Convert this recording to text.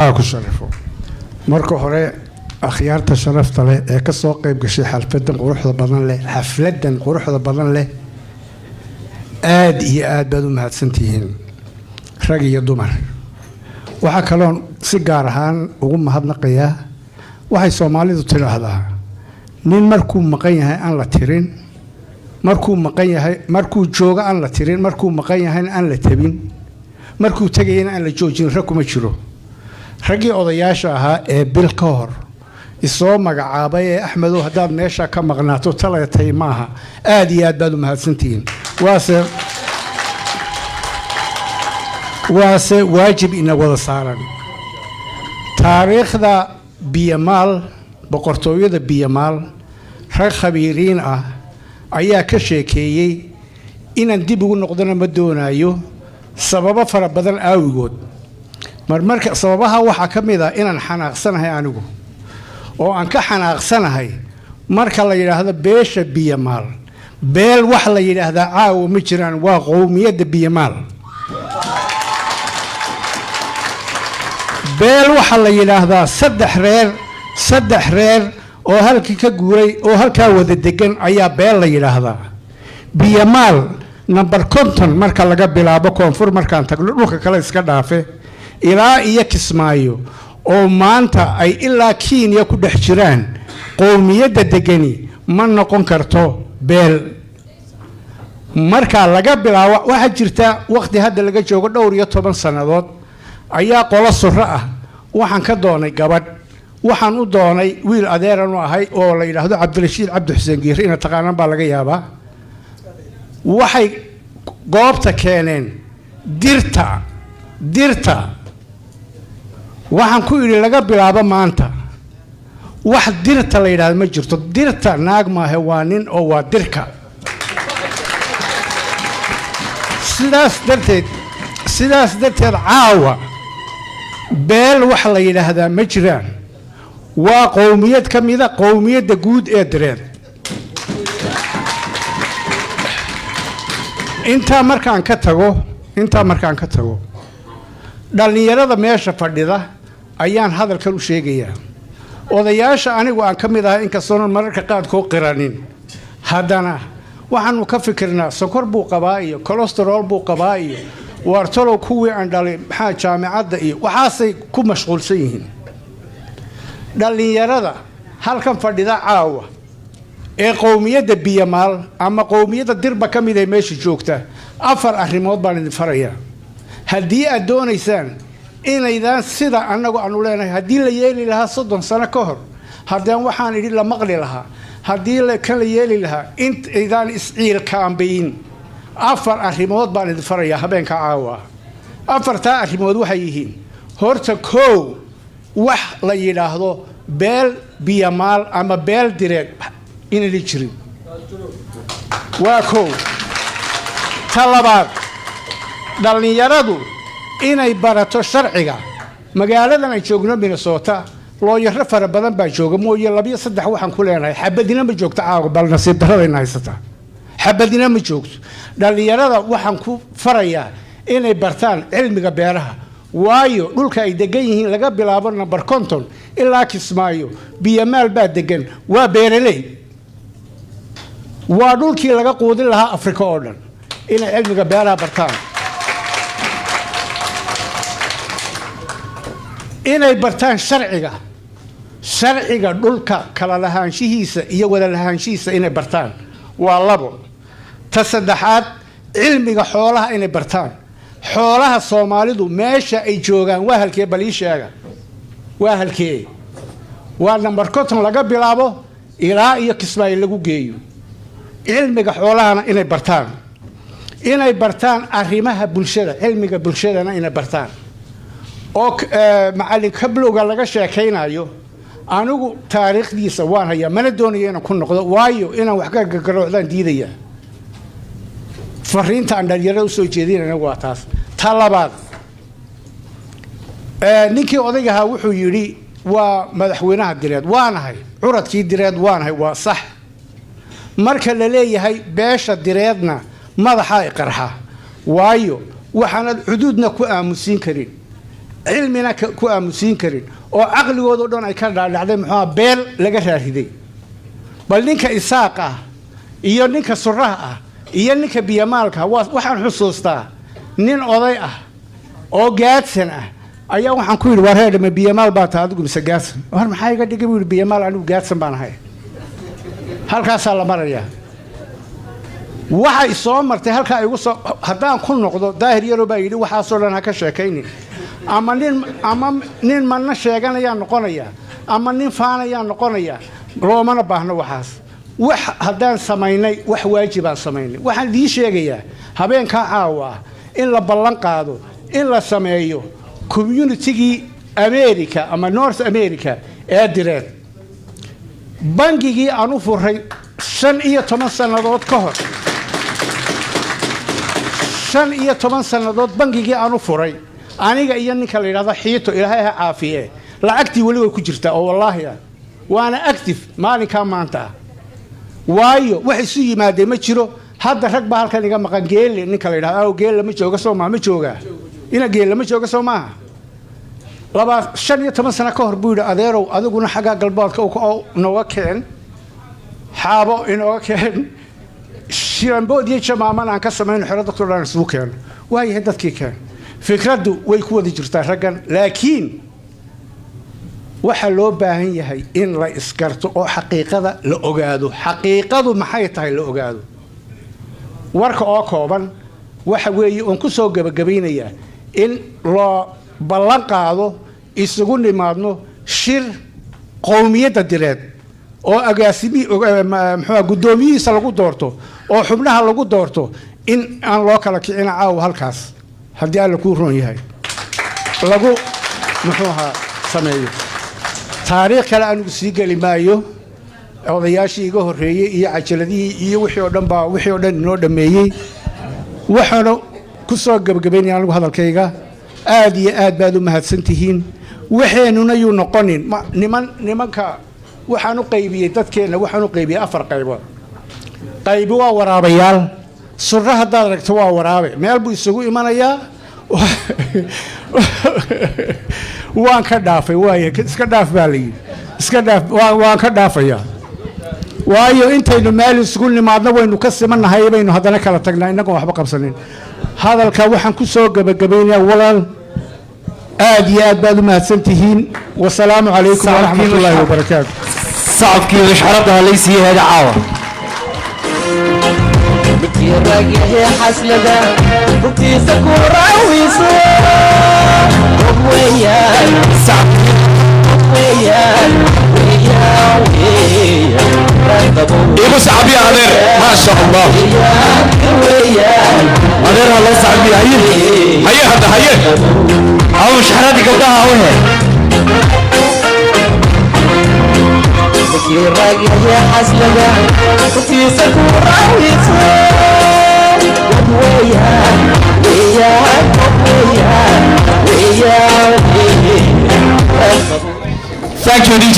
الله كشرفه مركو هراء أخيار تشرفت له كسوق بقشي حفلة قروح البطن له حفلة قروح البطن له آد بدو ما سنتين رجي يدمر وحكلون سجارهان وهم هذا نقيا وهي سومالي تطلع هذا نين مركو مقيها أن لا ترين مركو مقيها مركو جوجا أن لا ترين مركو مقيها أن لا تبين مركو تجين أن لا جوجين ركو مشرو رجي أضياشها بالكور الصوم عابية أحمد وهداب نيشا كم غناتو تلاتي معها آدي بدو ما سنتين واسه واجب إنه وضع صارا تاريخ ذا بيمال بقرطوية ذا بيمال رأي خبيرين أيها كشيكي إن ندبو نقدنا مدونا أيو سببا فربضان آويقود مرمرك سببها وحكم إذا إن نحن أغسنها يعني oo aan ka xanaaqsanahay marka la yiraahdo beesha biyamaal beel wax la yiraahdo caaw ma jiraan waa qowmiyada biyamaal beel waxa la yiraahdaa saddex reer oo halkii ka guuray oo halka wada degan ayaa beel la yiraahdaa biyamaal number 50 marka laga bilaabo koonfur markaan tagno dhulka kale iska dhaafe ilaa iyo Kismaayo oo maanta ay ilaa Kenya ku dhex jiraan qowmiyada degani ma noqon karto beel marka laga bilaabo waxa jirta waqti hadda laga joogo dhowr iyo 10 sanadood ayaa qolo surra ah waxaan ka doonay gabadh waxaan u doonay wiil adeeran u ahay oo la yiraahdo Cabdirashiid Cabdi Xuseen Giir in taqaanaan baa laga yaabaa waxay goobta keeneen dirta waxaan ku iri laga bilaabo maanta wax dirta la yiraahdo ma jirto dirta naag ma aha waa nin oo waa dirka sidaas darteed caawa beel wax la yiraahdaa ma jiraan waa qowmiyad kamida qowmiyada guud ee direed inta markaan ka tago dhalinyarada meesha fadhida ayaan hadalkan u sheegayaa odayaasha anigu aan kamid ahay in kastoo mararka qaad ko qiranin hadana waxaanu ka fikirnaa sokor buu qabaa iyo cholesterol buu qabaa iyo wartolo kuwii aan dhalay maxaa jaamacada iyo waxaasay ku mashquulsan yihiin dhalinyarada halkan fadhida caawa ee qowmiyada biyamaal ama qowmiyada dirba kamid ay meesha joogta afar arrimood baan idin farayaa haddii aad doonaysaan inaydaan sida annagu aanu leenahay haddii la yeeli lahaa 30 sano ka hor haddaan waxaan idhi la maqli lahaa haddii la kala yeeli lahaa intaydaan isciil kaambayn afar arrimood baan idin farayaa habeenka caawa afartaa arrimood waxay yihiin horta koow wax la yidhaahdo beel biyamaal ama beel direed inay jirin waa koow talabaad dhalinyaradu inay barato sharciga magaaladan ay joogno Minnesota looyaro fara badan baa jooga mooye 2-3 waxaan ku leenahay xabadina ma joogto caawa bal nasiib darrada inay haysata xabadina ma joogto dhalinyarada waxaan ku farayaa inay bartaan cilmiga beeraha waayo dhulka ay degan yihiin laga bilaabo number 50 ilaa Kismaayo biyamaal baa degan waa beeraley waa dhulkii laga qoodin lahaa Afrika oo dhan inay cilmiga beeraha bartaan inay bartaan sharciga dhulka kala lahaanshihiisa iyo wada lahaanshihiisa inay bartaan waa labo ta saddexaad cilmiga xoolaha inay bartaan xoolaha Soomaalidu meesha ay joogaan waa halkee baliishaga waa halkee waa number 50 laga bilaabo ilaa iyo Kismaayo lagu geeyo cilmiga xoolahana inay bartaan arrimaha bulshada cilmiga bulshadana inay bartaan oo macallin kablowga laga sheekaynayo anigu taariikhdiisa waan hayaa mana doonayo inaan ku noqdo waayo inaan wax ka gargaroodaan diidaya fariinta aan dhalinyarada u soo jeedinayna waa taas talabaad ninkii odaygaha wuxuu yiri waa madaxweynaha direed waanahay curadkii direed waanahay waa sax marka la leeyahay beesha direedna madaxa ay qarxa waayo waxaanad xuduudna ku aamusin karin علمنا كأمسين كرين أو عقل ودون أي كان على محا بيل لقى هذي بل نك إساقة يونك سرعة يونك بيمالك وحن حصوصتا نين أضيئة أو جاتسنا أيها وحن كل ورهاد من بيمال باتادق مسجاتسن وهم حاجة تجيبوا بيمال عنو جاتسن بانهاي هل كاس الله مريا waxay soo martay halka ay ugu soo hadaan ku noqdo daahir yaro baa yiri waxa soo dhan ka sheekaynin ama nin manna sheeganaya noqonaya ama nin faanaya noqonaya roomana baahna waxaas wax hadaan sameeynay wax waajib aan sameeynay waxaan dii sheegayaa habeenka caawa in la ballan qaado in la sameeyo community America ama North America ee direed bangigii aan u furay 15 sanadood ka hor 15 sanadood bangigii aan u furay aniga iyo ninka la yiraahdo xiito ilaahay ha caafiye lacagtii wali way ku jirtaa oo wallahi waana active maalinka maanta waayo wax isu yimaadeen ma jiro hadda rag baa halkan iga maqan geel ninka la yiraahdo geel lama jooga Soomaa ma jooga ina geel lama jooga Soomaa 15 sano ka hor buu yiri adeerow adiguna xaga galboodka oo nooga keen xaabo inoo keen شيرانبود يجمع من عن كسر من حرة دكتور لانس وكان وهي هدت كيكان فكرته ويكون ذي جرتا رجل لكن وحلو باهي هي إن لا إسكرته أو حقيقة لأجاده حقيقة محيط هاي لأجاده ورك أقابن وحوي أنكسو جبينية إن لا بلنق هذا يسقون مادنو شر قومية الدراد oo agaasimi maxaa gudoomiyihiisa lagu doorto oo xubnaha lagu doorto in aan loo kala kicin caaw halkaas hadii aan ku roon yahay lagu muxuuha sameeyo taariikh kale aan sii gali maayo odayaashii iga horeeyay iyo cajaladii iyo wixii oo dhan noo dhameeyay waxaanu ku soo gabagabeynay anigu hadalkayga aad iyo aad baad u mahadsantihiin waxeenuna yu noqonin nimanka waxaan u qaybiyay dadkeena waxaan u qaybiyay 4 qaybood qayb waa waraabayaal surraha daaragta waa waraabe meel buu isugu imanayaa waan ka dhaafay waaye iska dhaaf baalay iska dhaaf waan ka dhaafaya waayo intaynu meel isugu nimaadna waynu ka simanahay baynu hadana kala tagnaa inaga waxba qabsanin hadalka waxaan ku soo gabagabeynaa walaal aad iyo aad baad u mahadsantihiin wasalaamu calaykum waraxmatullaahi wabarakaatu صعب كي مش حرضها ليس هذا عاوة بكي راجع حسلة بكي سكورة ويسوع وياي صعب وياي إيه صعب يا عمير ما شاء الله عمير الله صعب يا هيا هذا هيا أو مش حرضي قدها وين بكي راجع يا حسلة بكي سكورة ويسوع وياي Thank you, DJ.